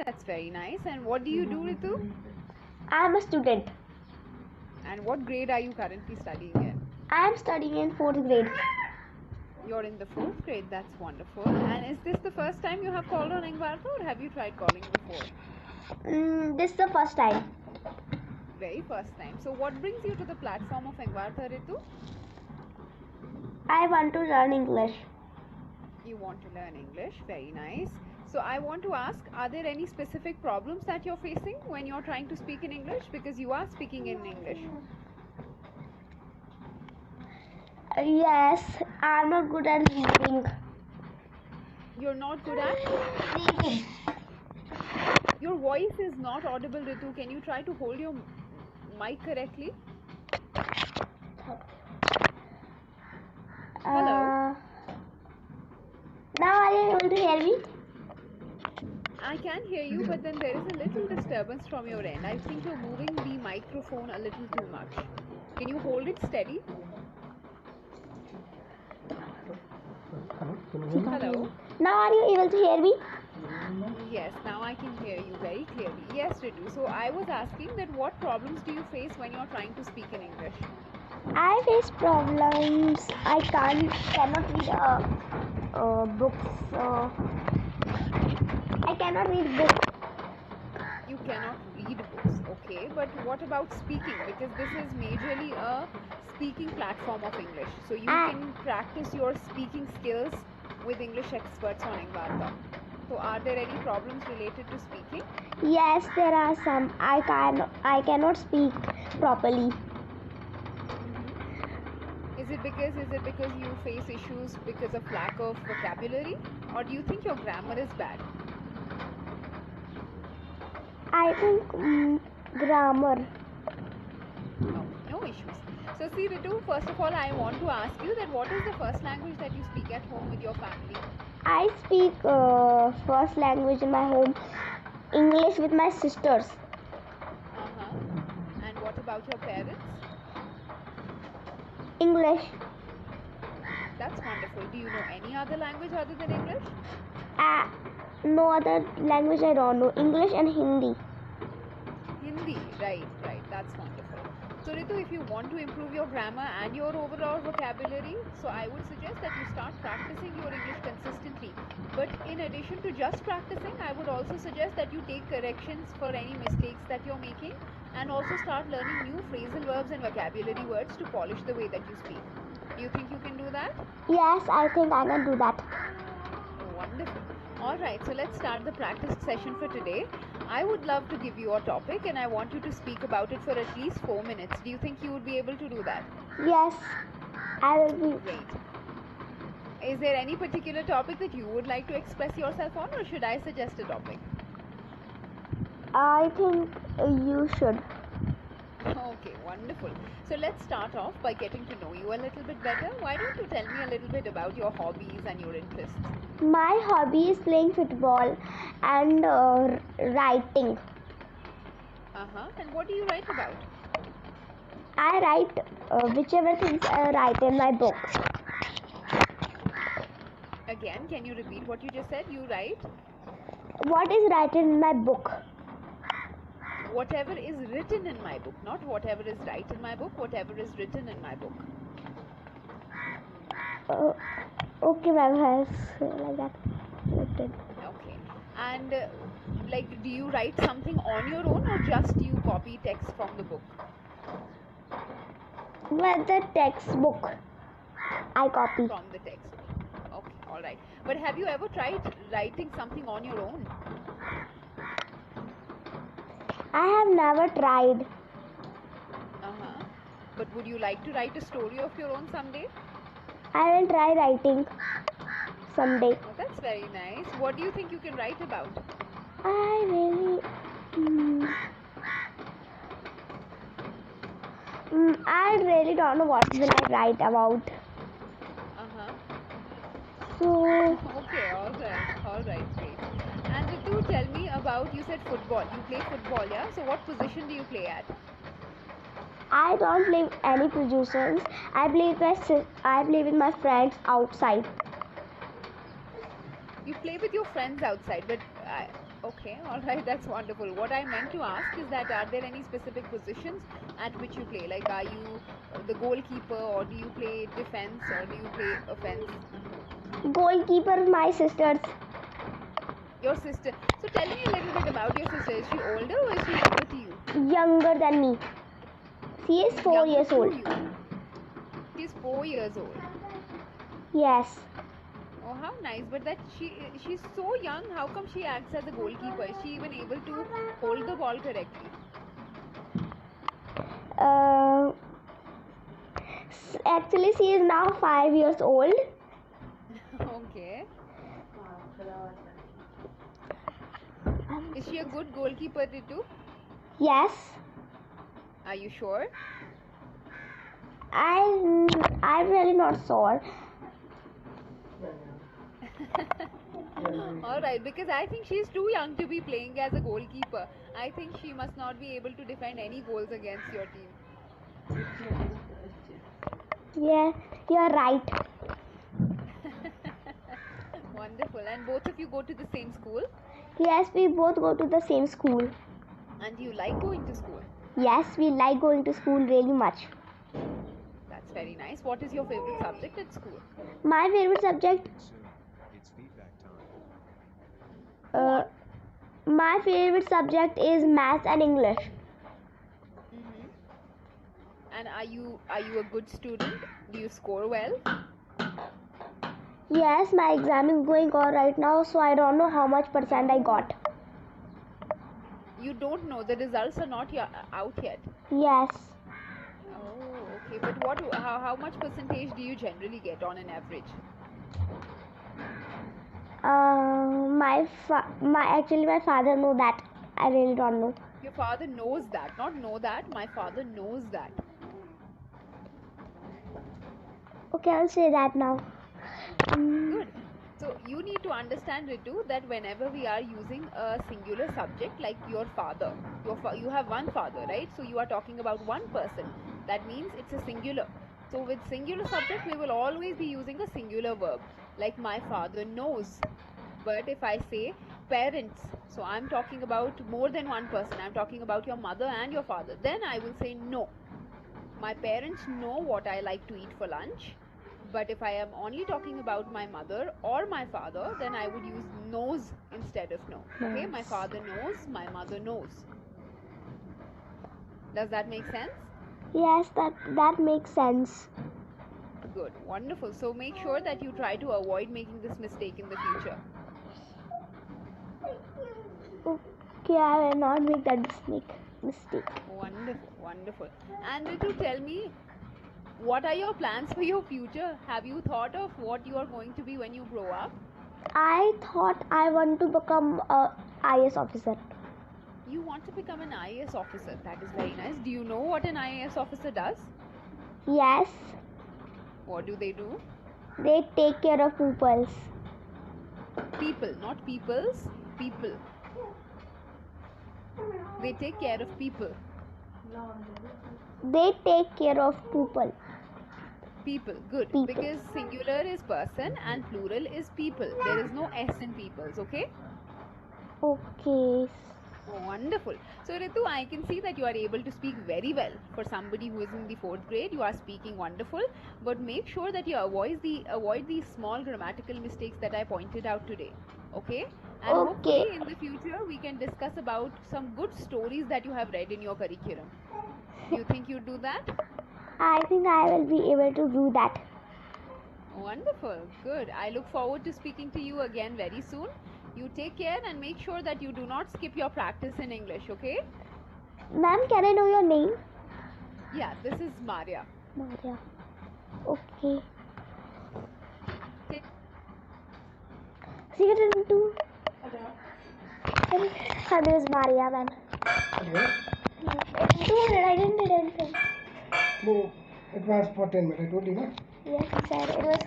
That's very nice. And what do you do, Ritu? I am a student. And what grade are you currently studying in? I am studying in 4th grade. You're in the 4th grade. That's wonderful. And is this the first time you have called on Engvartha, or have you tried calling before? This is the first time. Very first time. So what brings you to the platform of Engvartha, Ritu? I want to learn English. You want to learn English. Very nice. So I want to ask, are there any specific problems that you're facing when you're trying to speak in English? Because you are speaking in English. Yes, I am not good at reading. You're not good at? Reading. Your voice is not audible, Ritu. Can you try to hold your mic correctly? Hello? Now are you able to hear me? I can hear you, but then there is a little disturbance from your end. I think you're moving the microphone a little too much. Can you hold it steady? Hello? Now are you able to hear me? Yes, now I can hear you very clearly. Yes, Ritu. So I was asking that what problems do you face when you're trying to speak in English? I face problems. I cannot read books. I cannot read books. You cannot read books, okay, but what about speaking? Because this is majorly a speaking platform of English, so you can practice your speaking skills with English experts on Engvartha. So are there any problems related to speaking? Yes, there are some. I cannot speak properly. Is it because you face issues because of lack of vocabulary, or do you think your grammar is bad? I think grammar. No issues. So see, Ritu, first of all, I want to ask you that what is the first language that you speak at home with your family? I speak first language in my home, English with my sisters. And what about your parents? English. That's wonderful. Do you know any other language other than English? No other language I don't know. English and Hindi. Hindi, right. That's wonderful. So Ritu, if you want to improve your grammar and your overall vocabulary, so I would suggest that you start practicing your English consistently. But in addition to just practicing, I would also suggest that you take corrections for any mistakes that you're making, and also start learning new phrasal verbs and vocabulary words to polish the way that you speak. Do you think you can do that? Yes, I think I can do that. Wonderful. Alright, so let's start the practice session for today. I would love to give you a topic and I want you to speak about it for at least 4 minutes. Do you think you would be able to do that? Yes, I will be. Great. Is there any particular topic that you would like to express yourself on, or should I suggest a topic? I think you should. Okay, wonderful. So let's start off by getting to know you a little bit better. Why don't you tell me a little bit about your hobbies and your interests? My hobby is playing football and writing. And what do you write about? I write whichever things I write in my book. Again, can you repeat what you just said? You write? What is written in my book? Whatever is written in my book, not whatever is right in my book, whatever is written in my book. Okay, ma'am, has like that written. Okay. And do you write something on your own, or just you copy text from the book? Well, the textbook I copy. From the textbook. Okay, alright. But have you ever tried writing something on your own? I have never tried. But would you like to write a story of your own someday? I will try writing someday. Oh, that's very nice. What do you think you can write about? I really don't know what will I write about. So okay, alright, great. And Ritu, tell me about, you said football. You play football, yeah? So what position do you play at? I don't play any positions. I play with my friends outside. You play with your friends outside, but Okay, all right, that's wonderful. What I meant to ask is that are there any specific positions at which you play? Like, are you the goalkeeper, or do you play defense, or do you play offense? Goalkeeper, my sisters. Your sister. So tell me a little bit about your sister. Is she older or is she younger to you? Younger than me. She is 4 Younger years to old. you. She's 4 years old. Yes. Oh, how nice! But that she's so young. How come she acts as a goalkeeper? Is she even able to hold the ball correctly? Uh, Actually, she is now 5 years old. Okay. Is she a good goalkeeper too? Yes. Are you sure? I'm really not sure. All right, because I think she's too young to be playing as a goalkeeper. I think she must not be able to defend any goals against your team. Yeah, you're right. Wonderful. And both of you go to the same school? Yes, we both go to the same school. And you like going to school? Yes, we like going to school really much. That's very nice. What is your favorite subject at school? My favorite subject, It's feedback time. my favorite subject is maths and English. Mm-hmm. And are you a good student? Do you score well? Yes, my exam is going on right now, so I don't know how much percent I got. You don't know, the results are not out yet. Yes. Oh, okay. But how much percentage do you generally get on an average? My father know that. I really don't know. Your father knows that, not know that. My father knows that. Okay, I'll say that now. Good. So you need to understand, Ritu, that whenever we are using a singular subject like your father, you have one father, right? So you are talking about one person. That means it's a singular. So with singular subject, we will always be using a singular verb. Like my father knows. But if I say parents, so I'm talking about more than one person. I'm talking about your mother and your father. Then I will say no. My parents know what I like to eat for lunch. But if I am only talking about my mother or my father, then I would use knows instead of no. Okay, my father knows, my mother knows. Does that make sense? Yes, that makes sense. Good, wonderful. So make sure that you try to avoid making this mistake in the future. Okay, I will not make that mistake. Wonderful, wonderful. And Ritu, tell me, what are your plans for your future? Have you thought of what you are going to be when you grow up? I thought I want to become a IAS officer. You want to become an IAS officer. That is very nice. Do you know what an IAS officer does? Yes, What do they do? they take care of pupils. People, not peoples, people. They take care of people. They take care of people. People, good. People. Because singular is person and plural is people. There is no S in peoples, okay? Okay. Oh, wonderful. So, Ritu, I can see that you are able to speak very well. For somebody who is in the 4th grade, you are speaking wonderful. But make sure that you avoid these small grammatical mistakes that I pointed out today. Okay? And hopefully Okay. in the future we can discuss about some good stories that you have read in your curriculum. Do you think you'd do that? I think I will be able to do that. Wonderful. Good. I look forward to speaking to you again very soon. You take care and make sure that you do not skip your practice in English, okay? Ma'am, can I know your name? Yeah, this is Maria. Maria. Okay. See you in two. Her name is Maria, ma'am. In 200, I didn't did anything. No, it was for 10 minutes. I told you, no? Yes, he said it was